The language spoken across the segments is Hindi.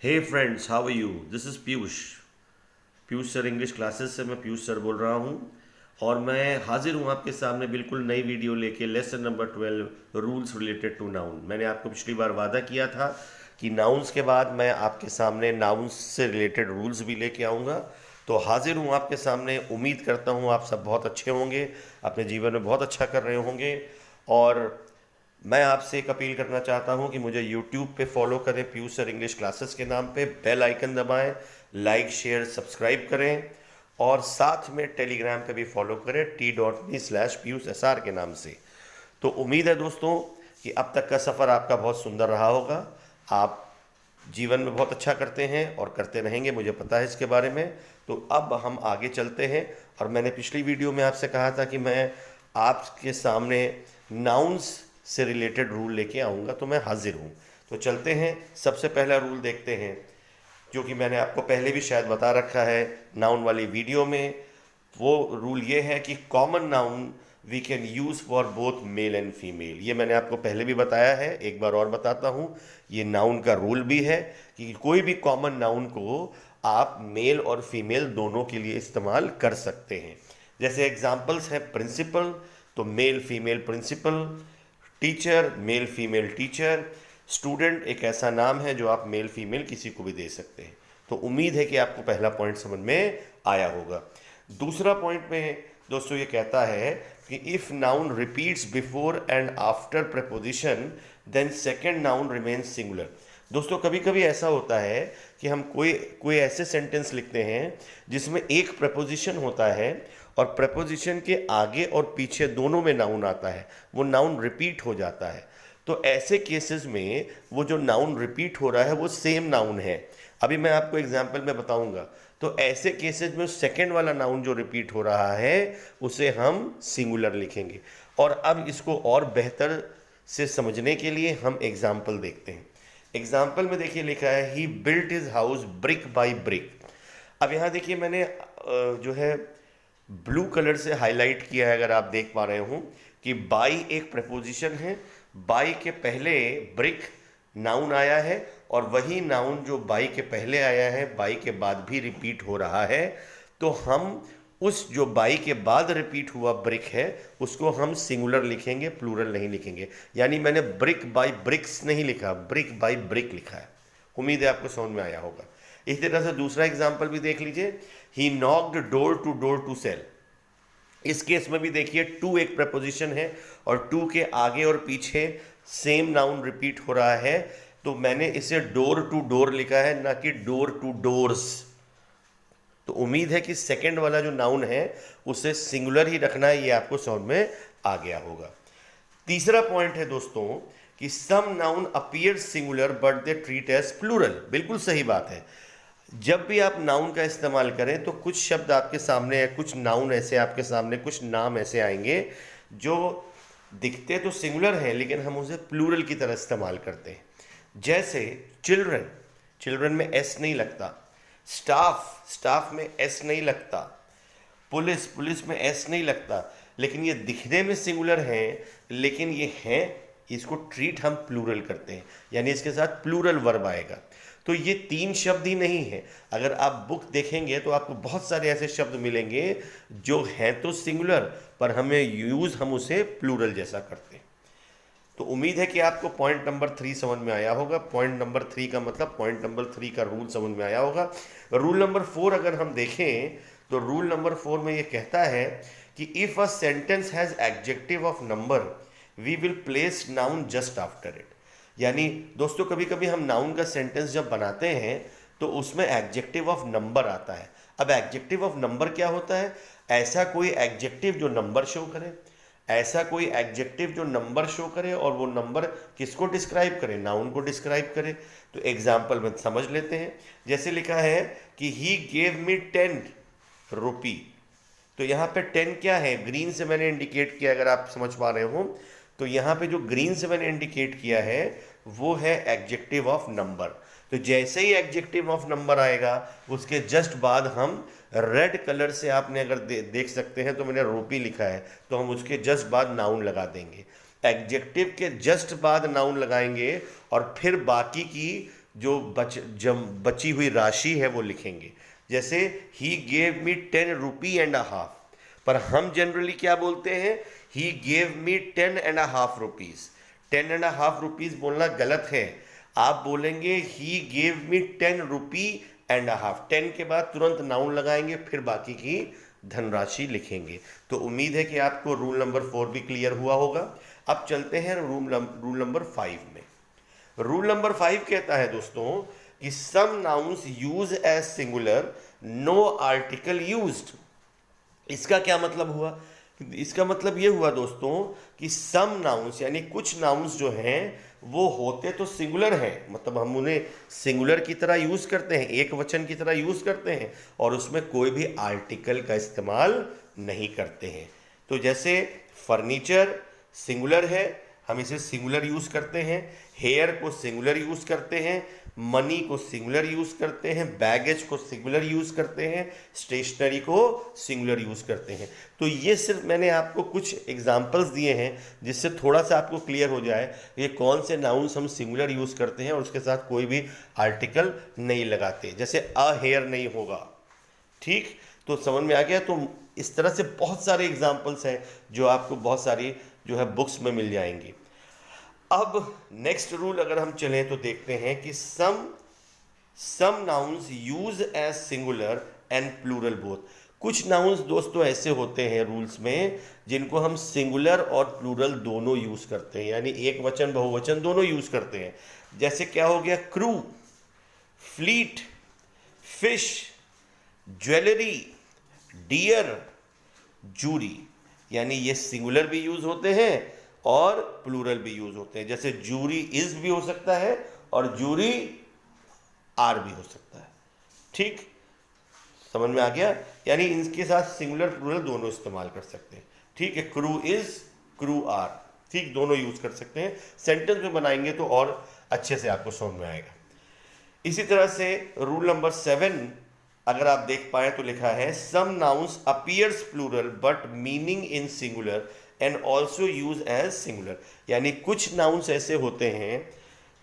Hey friends, how are you? This is Piyush. Piyush sir English classes से मैं पीयूष सर बोल रहा हूँ और मैं हाजिर हूँ आपके सामने बिल्कुल नई वीडियो लेके। Lesson number 12, rules related to noun. मैंने आपको पिछली बार वादा किया था कि नाउन्स के बाद मैं आपके सामने नाउन्स से रिलेटेड रूल्स भी लेके आऊँगा। तो हाजिर हूँ आपके सामने। उम्मीद करता हूँ आप सब बहुत अच्छे होंगे, अपने जीवन में बहुत अच्छा कर रहे होंगे। और मैं आपसे एक अपील करना चाहता हूं कि मुझे YouTube पे फॉलो करें, पीयूष सर इंग्लिश क्लासेस के नाम पे। बेल आइकन दबाएं, लाइक शेयर सब्सक्राइब करें और साथ में टेलीग्राम पे भी फॉलो करें t.me/piyushsr के नाम से। तो उम्मीद है दोस्तों कि अब तक का सफ़र आपका बहुत सुंदर रहा होगा। आप जीवन में बहुत अच्छा करते हैं और करते रहेंगे, मुझे पता है इसके बारे में। तो अब हम आगे चलते हैं। और मैंने पिछली वीडियो में आपसे कहा था कि मैं आपके सामने नाउन्स से रिलेटेड रूल लेके आऊँगा, तो मैं हाजिर हूँ। तो चलते हैं, सबसे पहला रूल देखते हैं, जो कि मैंने आपको पहले भी शायद बता रखा है नाउन वाली वीडियो में। वो रूल ये है कि common noun we can use for both male and female. ये मैंने आपको पहले भी बताया है, एक बार और बताता हूँ। ये नाउन का रूल भी है कि कोई भी कॉमन नाउन को आप मेल और फीमेल दोनों के लिए इस्तेमाल कर सकते हैं। जैसे एग्जाम्पल्स हैं प्रिंसिपल, तो male female principal. Teacher, male female teacher. Student एक ऐसा नाम है जो आप मेल फीमेल किसी को भी दे सकते हैं। तो उम्मीद है कि आपको पहला पॉइंट समझ में आया होगा। दूसरा पॉइंट में दोस्तों ये कहता है कि if noun repeats before and after preposition then second noun remains singular. दोस्तों कभी कभी ऐसा होता है कि हम कोई कोई ऐसे सेंटेंस लिखते हैं जिसमें एक प्रपोजिशन होता है और प्रपोजिशन के आगे और पीछे दोनों में नाउन आता है, वो नाउन रिपीट हो जाता है। तो ऐसे केसेस में वो जो नाउन रिपीट हो रहा है वो सेम नाउन है। अभी मैं आपको एग्जाम्पल में बताऊंगा। तो ऐसे केसेस में सेकंड वाला नाउन जो रिपीट हो रहा है उसे हम सिंगुलर लिखेंगे। और अब इसको और बेहतर से समझने के लिए हम एग्जाम्पल देखते हैं। एग्जाम्पल में देखिए लिखा है he built his house brick by brick. अब यहाँ देखिए मैंने जो है ब्लू कलर से हाईलाइट किया है, अगर आप देख पा रहे हो कि बाई एक प्रपोजिशन है। बाई के पहले ब्रिक नाउन आया है और वही नाउन जो बाई के पहले आया है बाई के बाद भी रिपीट हो रहा है। तो हम उस जो बाई के बाद रिपीट हुआ ब्रिक है उसको हम सिंगुलर लिखेंगे, प्लूरल नहीं लिखेंगे। यानी मैंने ब्रिक बाय ब्रिक्स नहीं लिखा, ब्रिक बाय ब्रिक लिखा है। उम्मीद है आपको समझ में आया होगा। इसी तरह से दूसरा एग्जाम्पल भी देख लीजिए, he knocked door to sell. इस केस में भी देखिए टू एक प्रपोजिशन है और टू के आगे और पीछे सेम नाउन रिपीट हो रहा है। तो मैंने इसे डोर टू डोर लिखा है, ना कि डोर टू डोर्स। तो उम्मीद है कि सेकंड वाला जो नाउन है उसे सिंगुलर ही रखना है, ये आपको समझ में आ गया होगा। तीसरा पॉइंट है दोस्तों कि some noun appear singular but they treat as plural. बिल्कुल सही बात है। जब भी आप नाउन का इस्तेमाल करें तो कुछ शब्द आपके सामने है, कुछ नाउन ऐसे आपके सामने, कुछ नाम ऐसे आएंगे जो दिखते तो सिंगुलर हैं लेकिन हम उसे प्लूरल की तरह इस्तेमाल करते हैं। जैसे चिल्ड्रन, चिल्ड्रन में एस नहीं लगता। स्टाफ, स्टाफ में एस नहीं लगता। पुलिस, पुलिस में एस नहीं लगता। लेकिन ये दिखने में सिंगुलर हैं लेकिन ये हैं, इसको ट्रीट हम प्लूरल करते हैं, यानी इसके साथ प्लूरल वर्ब आएगा। तो ये तीन शब्द ही नहीं है। अगर आप बुक देखेंगे तो आपको बहुत सारे ऐसे शब्द मिलेंगे जो हैं तो सिंगुलर पर हमें यूज़ हम उसे प्लूरल जैसा करते हैं। तो उम्मीद है कि आपको पॉइंट नंबर 3 समझ में आया होगा। पॉइंट नंबर 3 का मतलब पॉइंट नंबर 3 का रूल समझ में आया होगा। रूल नंबर 4 अगर हम देखें तो रूल नंबर 4 में ये कहता है कि if a sentence has adjective of number we will place noun just after it. यानी दोस्तों कभी कभी हम नाउन का सेंटेंस जब बनाते हैं तो उसमें एडजेक्टिव ऑफ नंबर आता है। अब एडजेक्टिव ऑफ नंबर क्या होता है? ऐसा कोई एडजेक्टिव जो नंबर शो करे, ऐसा कोई एडजेक्टिव जो नंबर शो करे और वो नंबर किसको डिस्क्राइब करे? नाउन को डिस्क्राइब करे। तो एग्जाम्पल में समझ लेते हैं। जैसे लिखा है कि ही गेव मी 10 रुपी। तो यहाँ पे 10 क्या है? ग्रीन से मैंने इंडिकेट किया, अगर आप समझ पा रहे हो तो यहाँ पे जो ग्रीन से मैंने इंडिकेट किया है वो है एडजेक्टिव ऑफ नंबर। तो जैसे ही एडजेक्टिव ऑफ नंबर आएगा उसके जस्ट बाद हम रेड कलर से, आपने अगर देख सकते हैं तो मैंने रूपी लिखा है, तो हम उसके जस्ट बाद नाउन लगा देंगे। एडजेक्टिव के जस्ट बाद नाउन लगाएंगे और फिर बाकी की जो बची हुई राशि है वो लिखेंगे। जैसे he gave me 10 rupee and a half, पर हम जनरली क्या बोलते हैं, he gave me 10.5 rupees. 10.5 rupees बोलना गलत है, आप बोलेंगे he gave me 10 rupee and a half. 10 के बाद तुरंत नाउन लगाएंगे, फिर बाकी की धनराशि लिखेंगे। तो उम्मीद है कि आपको रूल नंबर 4 भी क्लियर हुआ होगा। अब चलते हैं रूल नंबर 5 में। रूल नंबर 5 कहता है दोस्तों कि some nouns use as singular, no article used. इसका क्या मतलब हुआ? इसका मतलब ये हुआ दोस्तों कि सम नाउन्स यानी कुछ नाउन्स जो हैं वो होते तो सिंगुलर हैं, मतलब हम उन्हें सिंगुलर की तरह यूज करते हैं, एक वचन की तरह यूज करते हैं, और उसमें कोई भी आर्टिकल का इस्तेमाल नहीं करते हैं। तो जैसे फर्नीचर सिंगुलर है, हम इसे सिंगुलर यूज करते हैं। हेयर को सिंगुलर यूज करते हैं, मनी को सिंगुलर यूज करते हैं, बैगेज को सिंगुलर यूज करते हैं, स्टेशनरी को सिंगुलर यूज करते हैं। तो ये सिर्फ मैंने आपको कुछ एग्जांपल्स दिए हैं जिससे थोड़ा सा आपको क्लियर हो जाए ये कौन से नाउन्स हम सिंगुलर यूज करते हैं और उसके साथ कोई भी आर्टिकल नहीं लगाते। जैसे अ हेयर नहीं होगा, ठीक, तो समझ में आ गया। तो इस तरह से बहुत सारे एग्जाम्पल्स हैं जो आपको बहुत सारी जो है बुक्स में मिल जाएंगी। अब नेक्स्ट रूल अगर हम चलें तो देखते हैं कि some nouns use as singular and plural both. कुछ नाउन्स दोस्तों ऐसे होते हैं रूल्स में जिनको हम सिंगुलर और प्लूरल दोनों यूज करते हैं, यानी एक वचन बहुवचन दोनों यूज करते हैं। जैसे क्या हो गया, crew, fleet, fish, jewellery, deer, jury, यानी ये सिंगुलर भी यूज होते हैं और प्लूरल भी यूज होते हैं। जैसे जूरी इज भी हो सकता है और जूरी आर भी हो सकता है, ठीक, समझ में आ गया। यानी इनके साथ सिंगुलर प्लूरल दोनों इस्तेमाल कर सकते हैं, ठीक है। क्रू इज, क्रू आर, ठीक, दोनों यूज कर सकते हैं। सेंटेंस में बनाएंगे तो और अच्छे से आपको समझ में आएगा। इसी तरह से रूल नंबर 7 अगर आप देख पाए तो लिखा है some nouns appears plural but meaning in singular and also use as singular. यानी कुछ नाउन्स ऐसे होते हैं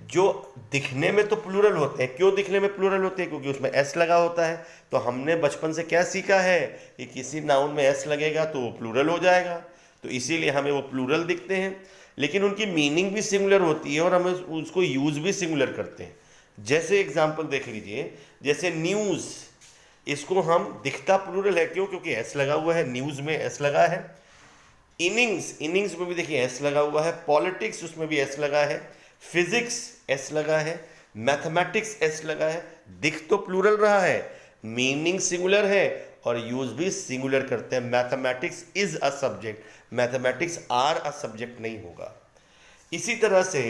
जो दिखने में तो प्लूरल होते हैं। क्यों दिखने में प्लूरल होते हैं? क्योंकि उसमें एस लगा होता है। तो हमने बचपन से क्या सीखा है कि किसी नाउन में एस लगेगा तो वो प्लूरल हो जाएगा, तो इसीलिए हमें वो प्लूरल दिखते हैं। लेकिन उनकी मीनिंग भी सिंगुलर होती है और हम उसको यूज भी सिंगुलर करते हैं। जैसे एग्जाम्पल देख लीजिए, जैसे न्यूज़, इसको हम दिखता प्लूरल है, क्यों? क्योंकि एस लगा हुआ है, न्यूज़ में एस लगा है। इनिंग्स, इनिंग्स में भी देखिए एस लगा हुआ है। पॉलिटिक्स, उसमें भी एस लगा है। फिजिक्स एस लगा है। मैथमेटिक्स एस लगा है। दिख तो प्लूरल रहा है, मीनिंग सिंगुलर है और यूज भी सिंगुलर करते हैं। Mathematics is a subject, mathematics are a subject नहीं होगा। इसी तरह से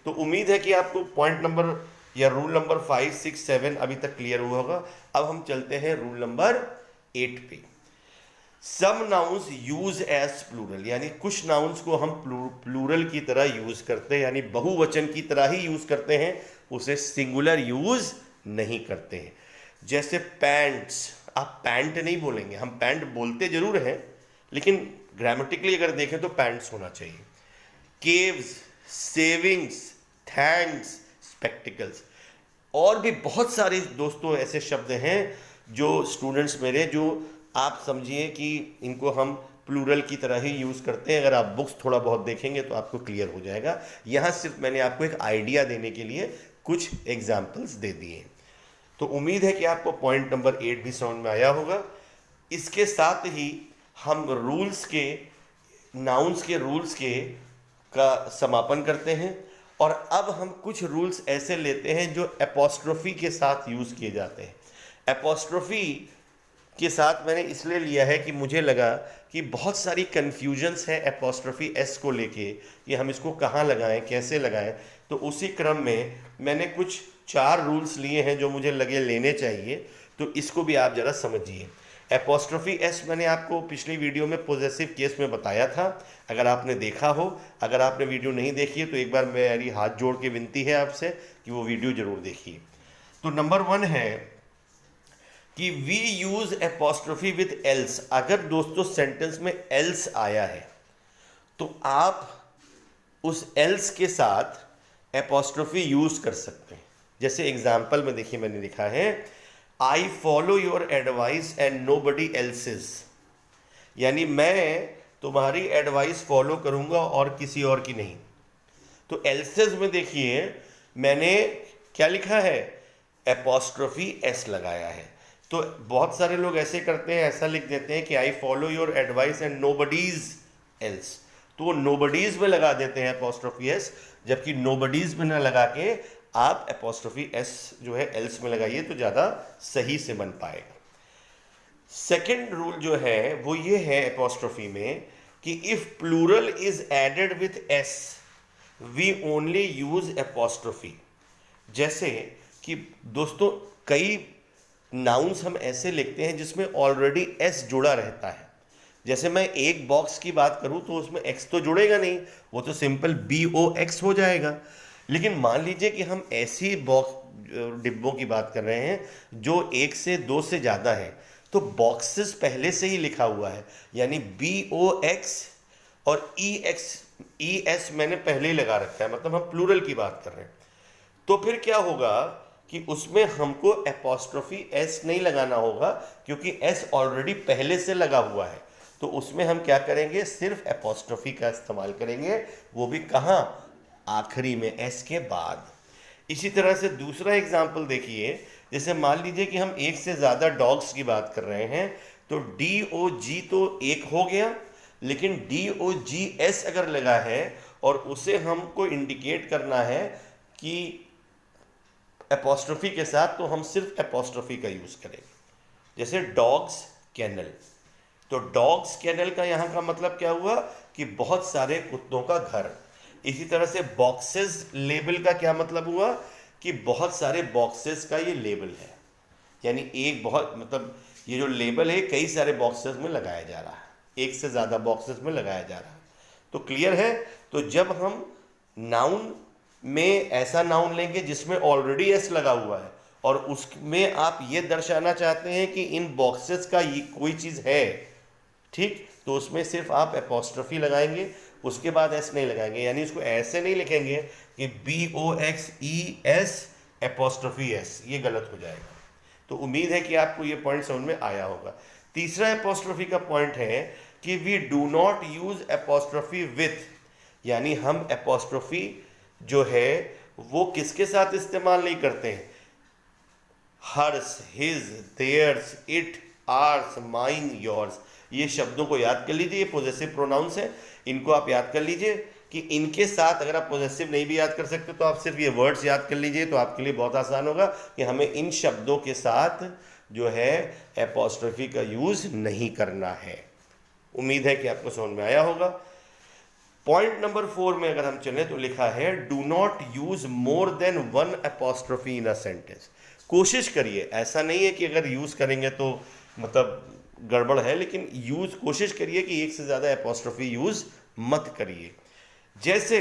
तो उम्मीद है कि आपको पॉइंट नंबर या रूल नंबर 5, 6, 7 अभी तक क्लियर हुआ होगा। अब हम चलते हैं रूल नंबर 8 पे। Some nouns use as plural, यानी कुछ नाउन्स को हम प्लूरल की तरह यूज करते हैं, यानी बहुवचन की तरह ही यूज करते हैं, उसे सिंगुलर यूज नहीं करते हैं। जैसे पैंट्स, आप पैंट नहीं बोलेंगे, हम पैंट बोलते जरूर हैं लेकिन ग्रामेटिकली अगर देखें तो पैंट्स होना चाहिए। केव्स, सेविंग्स, थैंक्स, स्पेक्टिकल्स, और भी बहुत सारे दोस्तों ऐसे शब्द हैं जो स्टूडेंट्स मेरे, जो आप समझिए कि इनको हम प्लूरल की तरह ही यूज़ करते हैं। अगर आप बुक्स थोड़ा बहुत देखेंगे तो आपको क्लियर हो जाएगा। यहाँ सिर्फ मैंने आपको एक आइडिया देने के लिए कुछ एग्जाम्पल्स दे दिए। तो उम्मीद है कि आपको पॉइंट नंबर 8 भी समझ में आया होगा। इसके साथ ही हम रूल्स के, नाउन्स के रूल्स के का समापन करते हैं और अब हम कुछ रूल्स ऐसे लेते हैं जो एपोस्ट्रोफी के साथ यूज़ किए जाते हैं। एपोस्ट्रोफी के साथ मैंने इसलिए लिया है कि मुझे लगा कि बहुत सारी कन्फ्यूजन्स हैं एपोस्ट्रोफी एस को लेके कि हम इसको कहाँ लगाएं, कैसे लगाएं। तो उसी क्रम में मैंने कुछ 4 रूल्स लिए हैं जो मुझे लगे लेने चाहिए, तो इसको भी आप ज़रा समझिए। एपोस्ट्रोफी एस मैंने आपको पिछली वीडियो में पॉजेसिव केस में बताया था, अगर आपने देखा हो। अगर आपने वीडियो नहीं देखी है तो एक बार मेरी हाथ जोड़ के विनती है आपसे कि वो वीडियो ज़रूर देखिए। तो नंबर 1 है कि we use apostrophe with else. अगर दोस्तों सेंटेंस में एल्स आया है तो आप उस एल्स के साथ एपोस्ट्रोफी यूज कर सकते हैं। जैसे एग्जाम्पल में देखिए मैंने लिखा है I follow your advice and nobody else's, यानी मैं तुम्हारी एडवाइस फॉलो करूंगा और किसी और की नहीं। तो एल्सेज में देखिए मैंने क्या लिखा है, एपोस्ट्रोफी एस लगाया है। तो बहुत सारे लोग ऐसे करते हैं, ऐसा लिख देते हैं कि आई follow your advice and nobody's else, तो वो नोबडीज में लगा देते हैं एपोस्ट्रोफी एस, जबकि नोबडीज में ना लगा के आप एपोस्ट्रोफी एस जो है एल्स में लगाइए तो ज़्यादा सही से बन पाएगा। सेकेंड रूल जो है वो ये है एपोस्ट्रोफी में कि if plural is added with s we only use apostrophe. जैसे कि दोस्तों कई नाउन्स हम ऐसे लिखते हैं जिसमें ऑलरेडी एस जुड़ा रहता है। जैसे मैं एक बॉक्स की बात करूं तो उसमें एक्स तो जुड़ेगा नहीं, वो तो सिंपल BOX हो जाएगा। लेकिन मान लीजिए कि हम ऐसी बॉक्स डिब्बों की बात कर रहे हैं जो 1 से 2 से ज़्यादा है, तो बॉक्सेस पहले से ही लिखा हुआ है, यानी BOX और ES मैंने पहले ही लगा रखा है, मतलब हम प्लूरल की बात कर रहे हैं। तो फिर क्या होगा कि उसमें हमको एपोस्ट्रोफी एस नहीं लगाना होगा, क्योंकि एस ऑलरेडी पहले से लगा हुआ है। तो उसमें हम क्या करेंगे, सिर्फ एपोस्ट्रोफी का इस्तेमाल करेंगे, वो भी कहाँ, आखिरी में एस के बाद। इसी तरह से दूसरा एग्जाम्पल देखिए, जैसे मान लीजिए कि हम एक से ज़्यादा डॉग्स की बात कर रहे हैं, तो DOG तो एक हो गया, लेकिन DOGS अगर लगा है और उसे हमको इंडिकेट करना है कि एपोस्ट्रोफी के साथ, तो हम सिर्फ एपोस्ट्रोफी का यूज़ करेंगे। जैसे डॉग्स केनल, तो डॉग्स केनल का यहाँ का मतलब क्या हुआ कि बहुत सारे कुत्तों का घर। इसी तरह से बॉक्सेस लेबल का क्या मतलब हुआ कि बहुत सारे बॉक्सेस का ये लेबल है, यानी एक बहुत मतलब ये जो लेबल है कई सारे बॉक्सेस में लगाया जा रहा है, एक से ज़्यादा बॉक्सेस में लगाया जा रहा है। तो क्लियर है। तो जब हम नाउन में ऐसा नाउन लेंगे जिसमें ऑलरेडी एस लगा हुआ है और उसमें आप ये दर्शाना चाहते हैं कि इन बॉक्सेस का ये कोई चीज़ है, ठीक, तो उसमें सिर्फ आप एपोस्ट्रोफी लगाएंगे, उसके बाद एस नहीं लगाएंगे। यानी इसको ऐसे नहीं लिखेंगे कि BOXES एपोस्ट्रोफी एस, ये गलत हो जाएगा। तो उम्मीद है कि आपको ये पॉइंट समझ में आया होगा। तीसरा एपोस्ट्रोफी का पॉइंट है कि we do not use apostrophe with, यानी हम एपोस्ट्रोफी जो है वो किसके साथ इस्तेमाल नहीं करते हैं, hers, his, theirs, it, ours, mine, yours, ये शब्दों को याद कर लीजिए, ये पोजेसिव प्रोनाउंस है, इनको आप याद कर लीजिए कि इनके साथ अगर आप पोजेसिव नहीं भी याद कर सकते तो आप सिर्फ ये वर्ड्स याद कर लीजिए, तो आपके लिए बहुत आसान होगा कि हमें इन शब्दों के साथ जो है एपोस्ट्रोफी का यूज नहीं करना है। उम्मीद है कि आपको समझ में आया होगा। पॉइंट नंबर 4 में अगर हम चलें तो लिखा है do not use more than one apostrophe in a sentence. कोशिश करिए, ऐसा नहीं है कि अगर यूज करेंगे तो मतलब गड़बड़ है, लेकिन यूज कोशिश करिए कि एक से ज़्यादा एपोस्ट्रोफी यूज मत करिए। जैसे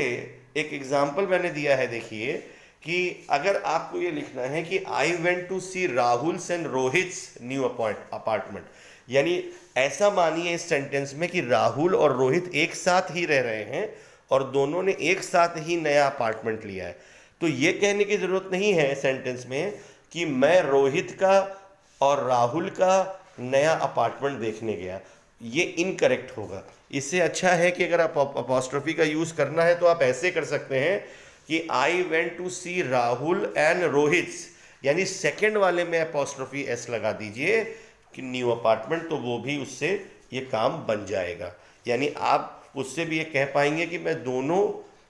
एक एग्जाम्पल मैंने दिया है, देखिए कि अगर आपको ये लिखना है कि I went to see Rahul's and Rohit's new apartment, यानी ऐसा मानिए इस सेंटेंस में कि राहुल और रोहित एक साथ ही रह रहे हैं और दोनों ने एक साथ ही नया अपार्टमेंट लिया है। तो ये कहने की ज़रूरत नहीं है सेंटेंस में कि मैं रोहित का और राहुल का नया अपार्टमेंट देखने गया, ये इनकरेक्ट होगा। इससे अच्छा है कि अगर आप अपोस्ट्रोफी का यूज़ करना है तो आप ऐसे कर सकते हैं कि I went to see Rahul and Rohit's, यानी सेकंड वाले में अपोस्ट्रोफी एस लगा दीजिए कि न्यू अपार्टमेंट, तो वो भी उससे ये काम बन जाएगा। यानी आप उससे भी ये कह पाएंगे कि मैं दोनों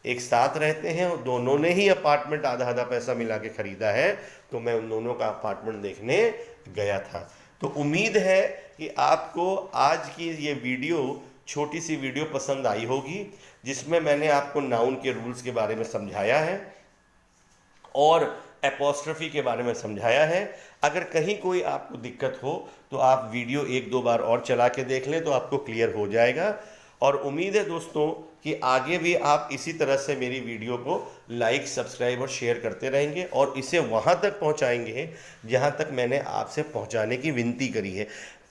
एक साथ रहते हैं और दोनों ने ही अपार्टमेंट आधा आधा पैसा मिला के ख़रीदा है, तो मैं उन दोनों का अपार्टमेंट देखने गया था। तो उम्मीद है कि आपको आज की ये वीडियो, छोटी सी वीडियो पसंद आई होगी, जिसमें मैंने आपको नाउन के रूल्स के बारे में समझाया है और एपोस्ट्रोफी के बारे में समझाया है। अगर कहीं कोई आपको दिक्कत हो तो आप वीडियो 1-2 बार और चला के देख लें तो आपको क्लियर हो जाएगा। और उम्मीद है दोस्तों कि आगे भी आप इसी तरह से मेरी वीडियो को लाइक, सब्सक्राइब और शेयर करते रहेंगे और इसे वहाँ तक पहुँचाएंगे जहाँ तक मैंने आपसे पहुँचाने की विनती करी है।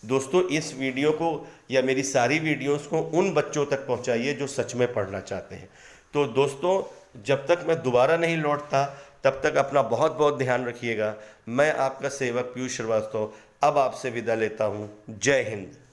दोस्तों इस वीडियो को या मेरी सारी वीडियोस को उन बच्चों तक पहुँचाइए जो सच में पढ़ना चाहते हैं। तो दोस्तों जब तक मैं दोबारा नहीं लौटता तब तक अपना बहुत बहुत ध्यान रखिएगा। मैं आपका सेवक पीयूष श्रीवास्तव अब आपसे विदा लेता हूँ। जय हिंद।